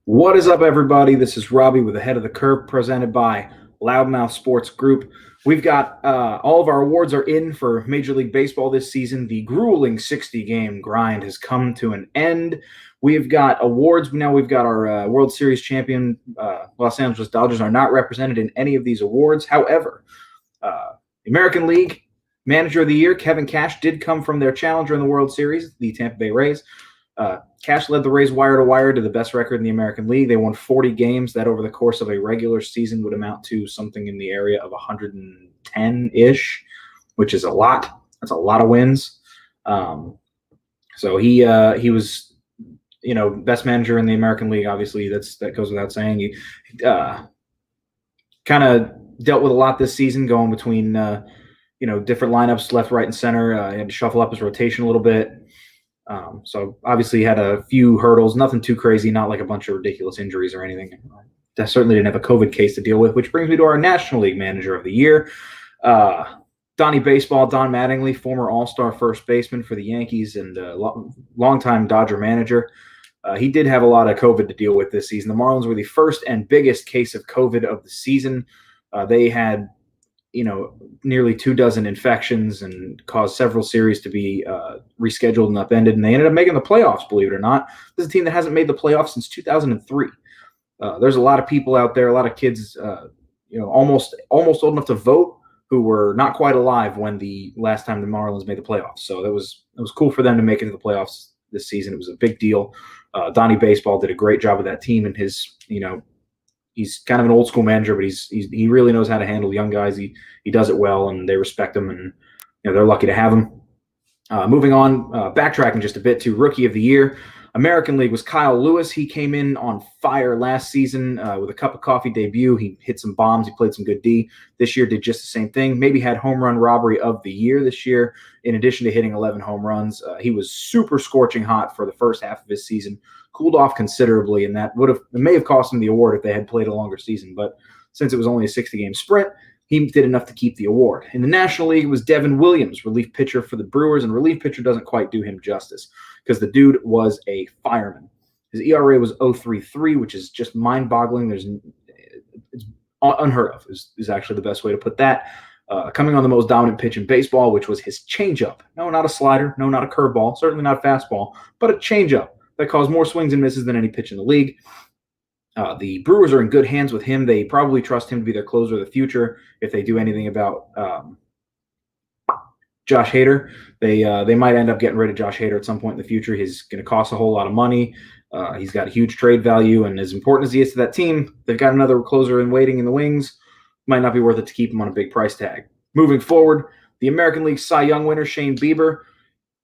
What is up, everybody? This is Robbie with Ahead of the Curve, presented by Loudmouth Sports Group. We've got all of our awards are in for Major League Baseball this season. The grueling 60-game grind has come to an end. We've got awards. Now we've got our World Series champion, Los Angeles Dodgers, are not represented in any of these awards. However, the American League Manager of the Year, Kevin Cash, did come from their challenger in the World Series, the Tampa Bay Rays. Cash led the Rays wire to wire to the best record in the American League. They won 40 games. That over the course of a regular season would amount to something in the area of 110-ish, which is a lot. That's a lot of wins. So he was, best manager in the American League. Obviously, that goes without saying. He kind of dealt with a lot this season, going between different lineups, left, right, and center. He had to shuffle up his rotation a little bit. So obviously he had a few hurdles, nothing too crazy, not like a bunch of ridiculous injuries or anything. That certainly didn't have a COVID case to deal with, which brings me to our National League Manager of the Year. Donnie Baseball, Don Mattingly, former All-Star first baseman for the Yankees and longtime Dodger manager. He did have a lot of COVID to deal with this season. The Marlins were the first and biggest case of COVID of the season. They had nearly 24 infections and caused several series to be rescheduled and upended, and they ended up making the playoffs, believe it or not. This is a team that hasn't made the playoffs since 2003. There's a lot of people out there, a lot of kids, almost old enough to vote, who were not quite alive when the last time the Marlins made the playoffs. So it was cool for them to make it to the playoffs this season. It was a big deal. Donnie Baseball did a great job with that team, and his, he's kind of an old school manager, but he really knows how to handle young guys. He does it well, and they respect him, and they're lucky to have him. Moving on, backtracking just a bit to Rookie of the Year. American League was Kyle Lewis. He came in on fire last season with a cup of coffee debut. He hit some bombs. He played some good D. This year did just the same thing. Maybe had home run robbery of the year this year, in addition to hitting 11 home runs. He was super scorching hot for the first half of his season. Cooled off considerably, and it may have cost him the award if they had played a longer season. But since it was only a 60-game sprint, he did enough to keep the award. In the National League, it was Devin Williams, relief pitcher for the Brewers, and relief pitcher doesn't quite do him justice because the dude was a fireman. His ERA was 0.33, which is just mind-boggling. It's unheard of is actually the best way to put that. Coming on the most dominant pitch in baseball, which was his changeup. No, not a slider. No, not a curveball. Certainly not a fastball, but a changeup that caused more swings and misses than any pitch in the league. The Brewers are in good hands with him. They probably trust him to be their closer of the future if they do anything about Josh Hader. They might end up getting rid of Josh Hader at some point in the future. He's going to cost a whole lot of money. He's got a huge trade value, and as important as he is to that team, they've got another closer in waiting in the wings. Might not be worth it to keep him on a big price tag. Moving forward, the American League Cy Young winner, Shane Bieber,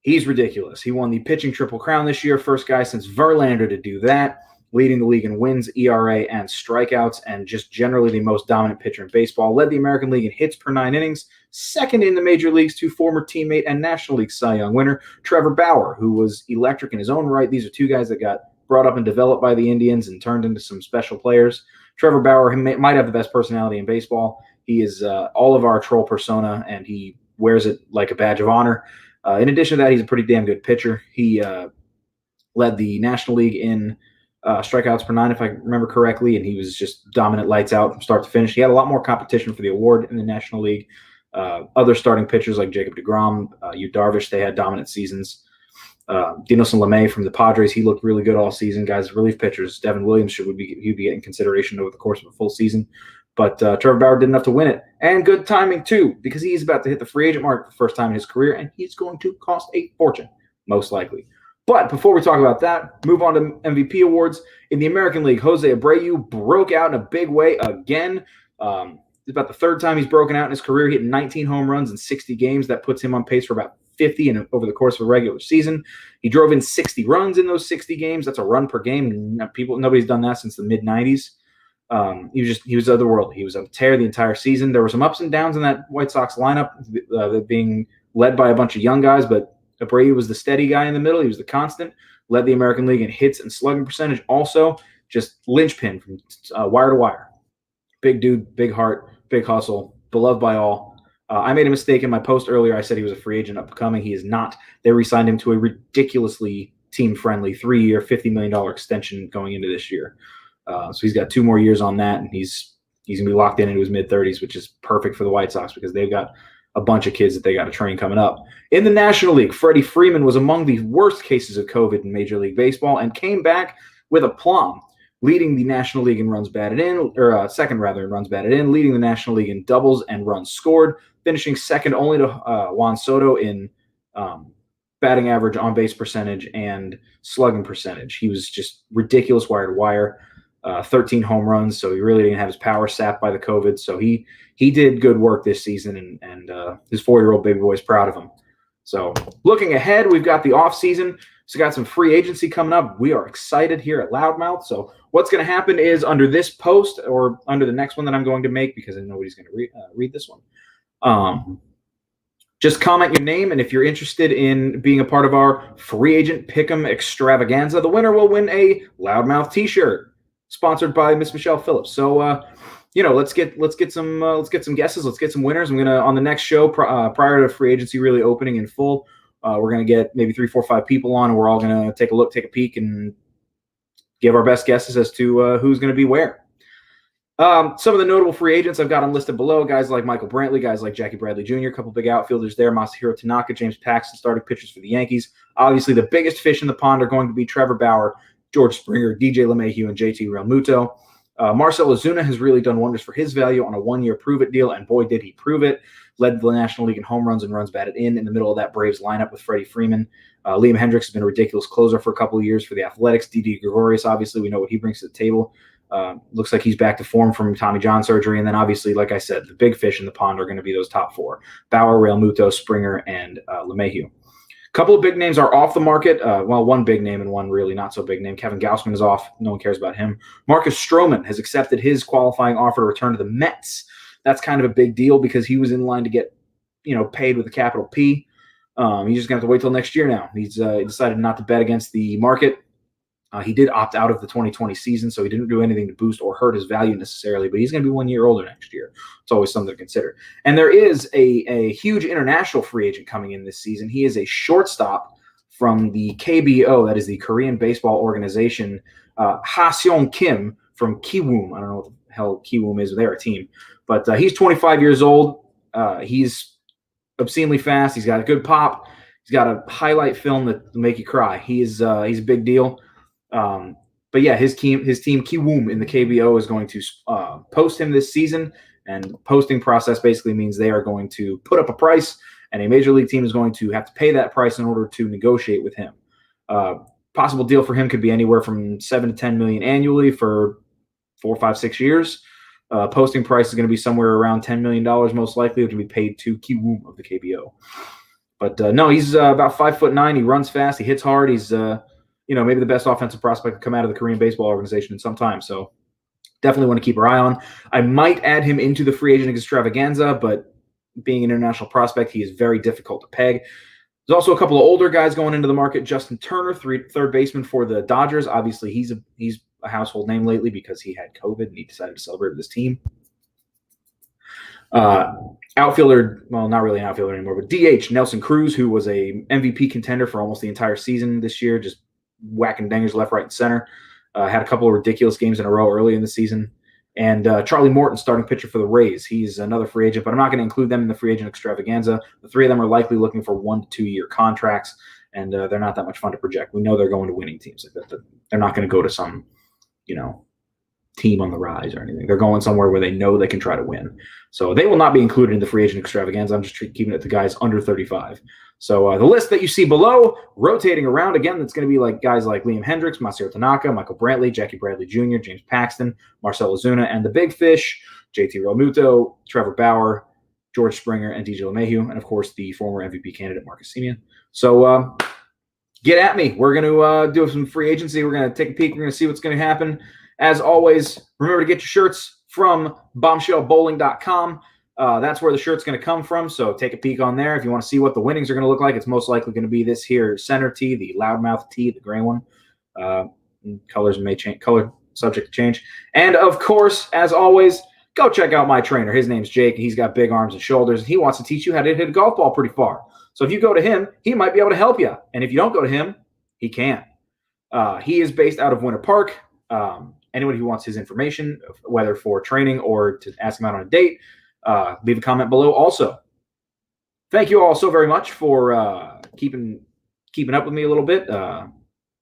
he's ridiculous. He won the pitching Triple Crown this year, first guy since Verlander to do that, leading the league in wins, ERA, and strikeouts, and just generally the most dominant pitcher in baseball. Led the American League in hits per 9 innings, second in the major leagues to former teammate and National League Cy Young winner Trevor Bauer, who was electric in his own right. These are two guys that got brought up and developed by the Indians and turned into some special players. Trevor Bauer might have the best personality in baseball. He is all of our troll persona, and he wears it like a badge of honor. In addition to that, he's a pretty damn good pitcher. He led the National League in strikeouts per 9, if I remember correctly, and he was just dominant, lights out from start to finish. He had a lot more competition for the award in the National League. Other starting pitchers like Jacob deGrom, Yu Darvish, they had dominant seasons. Dinelson Lamet from the Padres, he looked really good all season. Guys, relief pitchers, Devin Williams he'd be getting consideration over the course of a full season. But Trevor Bauer did enough to win it. And good timing, too, because he's about to hit the free agent mark for the first time in his career, and he's going to cost a fortune, most likely. But before we talk about that, move on to MVP awards. In the American League, Jose Abreu broke out in a big way again. It's about the third time he's broken out in his career. He hit 19 home runs in 60 games. That puts him on pace for about 50 over the course of a regular season. He drove in 60 runs in those 60 games. That's a run per game. Nobody's done that since the mid-90s. He was otherworldly. He was on a tear the entire season. There were some ups and downs in that White Sox lineup, being led by a bunch of young guys, but Abreu was the steady guy in the middle. He was the constant. Led the American League in hits and slugging percentage. Also, just linchpin from wire to wire. Big dude, big heart, big hustle, beloved by all. I made a mistake in my post earlier. I said he was a free agent upcoming. He is not. They re-signed him to a ridiculously team-friendly 3-year, $50 million extension going into this year. So he's got 2 more years on that, and he's going to be locked into his mid-30s, which is perfect for the White Sox because they've got a bunch of kids that they got to train coming up. In the National League, Freddie Freeman was among the worst cases of COVID in Major League Baseball and came back with aplomb, leading the National League in runs batted in, or second rather in runs batted in, leading the National League in doubles and runs scored, finishing second only to Juan Soto in batting average, on-base percentage, and slugging percentage. He was just ridiculous wire to wire. 13 home runs, so he really didn't have his power sapped by the COVID. So he did good work this season, and his 4-year-old baby boy is proud of him. So looking ahead, we've got the offseason. So got some free agency coming up. We are excited here at Loudmouth. So what's going to happen is under this post or under the next one that I'm going to make, because I know nobody's going to read this one, just comment your name, and if you're interested in being a part of our free agent pick'em extravaganza, the winner will win a Loudmouth T-shirt sponsored by Miss Michelle Phillips. So, let's get some guesses. Let's get some winners. I'm gonna on the next show prior to free agency really opening in full. We're gonna get maybe 3, 4, 5 people on, and we're all gonna take a peek, and give our best guesses as to who's gonna be where. Some of the notable free agents I've got them listed below. Guys like Michael Brantley, guys like Jackie Bradley Jr., a couple big outfielders there. Masahiro Tanaka, James Paxton, starting pitchers for the Yankees. Obviously, the biggest fish in the pond are going to be Trevor Bauer, George Springer, DJ LeMahieu, and JT Realmuto. Marcell Ozuna has really done wonders for his value on a 1-year prove-it deal, and boy, did he prove it. Led the National League in home runs and runs batted in the middle of that Braves lineup with Freddie Freeman. Liam Hendricks has been a ridiculous closer for a couple of years for the Athletics. Didi Gregorius, obviously, we know what he brings to the table. Looks like he's back to form from Tommy John surgery. And then, obviously, like I said, the big fish in the pond are going to be those top 4. Bauer, Realmuto, Springer, and LeMahieu. Couple of big names are off the market. One big name and one really not so big name. Kevin Gausman is off. No one cares about him. Marcus Stroman has accepted his qualifying offer to return to the Mets. That's kind of a big deal because he was in line to get, paid with a capital P. He's just going to have to wait till next year now. He's decided not to bet against the market. He did opt out of the 2020 season, so he didn't do anything to boost or hurt his value necessarily, but he's going to be 1 year older next year. It's always something to consider. And there is a huge international free agent coming in this season. He is a shortstop from the KBO, that is the Korean baseball organization, Ha Seong Kim from Kiwoom. I don't know what the hell Kiwoom is. They're a team. But he's 25 years old. He's obscenely fast. He's got a good pop. He's got a highlight film that will make you cry. He's a big deal. But yeah, his team Kiwoom in the KBO is going to post him this season, and posting process basically means they are going to put up a price, and a major league team is going to have to pay that price in order to negotiate with him. Possible deal for him could be anywhere from $7 to $10 million annually for 4, 5, 6 years. Posting price is going to be somewhere around $10 million most likely, which will be paid to Kiwoom of the KBO. But no, he's about 5'9". He runs fast. He hits hard. He's maybe the best offensive prospect to come out of the Korean baseball organization in some time. So definitely want to keep our eye on. I might add him into the free agent extravaganza, but being an international prospect, he is very difficult to peg. There's also a couple of older guys going into the market. Justin Turner, third baseman for the Dodgers. Obviously, he's a household name lately because he had COVID and he decided to celebrate with his team. Outfielder, well, not really an outfielder anymore, but DH Nelson Cruz, who was a MVP contender for almost the entire season this year, just whacking dingers left, right, and center. Had a couple of ridiculous games in a row early in the season. And Charlie Morton, starting pitcher for the Rays. He's another free agent, but I'm not going to include them in the free agent extravaganza. The 3 of them are likely looking for 1 to 2 year contracts, and they're not that much fun to project. We know they're going to winning teams. They're not going to go to some, team on the rise or anything. They're going somewhere where they know they can try to win. So they will not be included in the free agent extravaganza. I'm just keeping it to guys under 35. So the list that you see below, rotating around again, that's going to be like guys like Liam Hendricks, Masahiro Tanaka, Michael Brantley, Jackie Bradley Jr., James Paxton, Marcell Ozuna, and the big fish, JT Realmuto, Trevor Bauer, George Springer, and DJ LeMahieu, and of course the former MVP candidate Marcus Semien. So get at me. We're going to do some free agency. We're going to take a peek. We're going to see what's going to happen. As always, remember to get your shirts from bombshellbowling.com. That's where the shirt's going to come from, so take a peek on there. If you want to see what the winnings are going to look like, it's most likely going to be this here center tee, the loudmouth tee, the gray one. Colors may change, color subject to change. And, of course, as always, go check out my trainer. His name's Jake. He's got big arms and shoulders, and he wants to teach you how to hit a golf ball pretty far. So if you go to him, he might be able to help you. And if you don't go to him, he can't. He is based out of Winter Park. Anyone who wants his information, whether for training or to ask him out on a date, leave a comment below. Also, thank you all so very much for keeping up with me a little bit.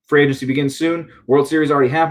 Free agency begins soon. World Series already happened.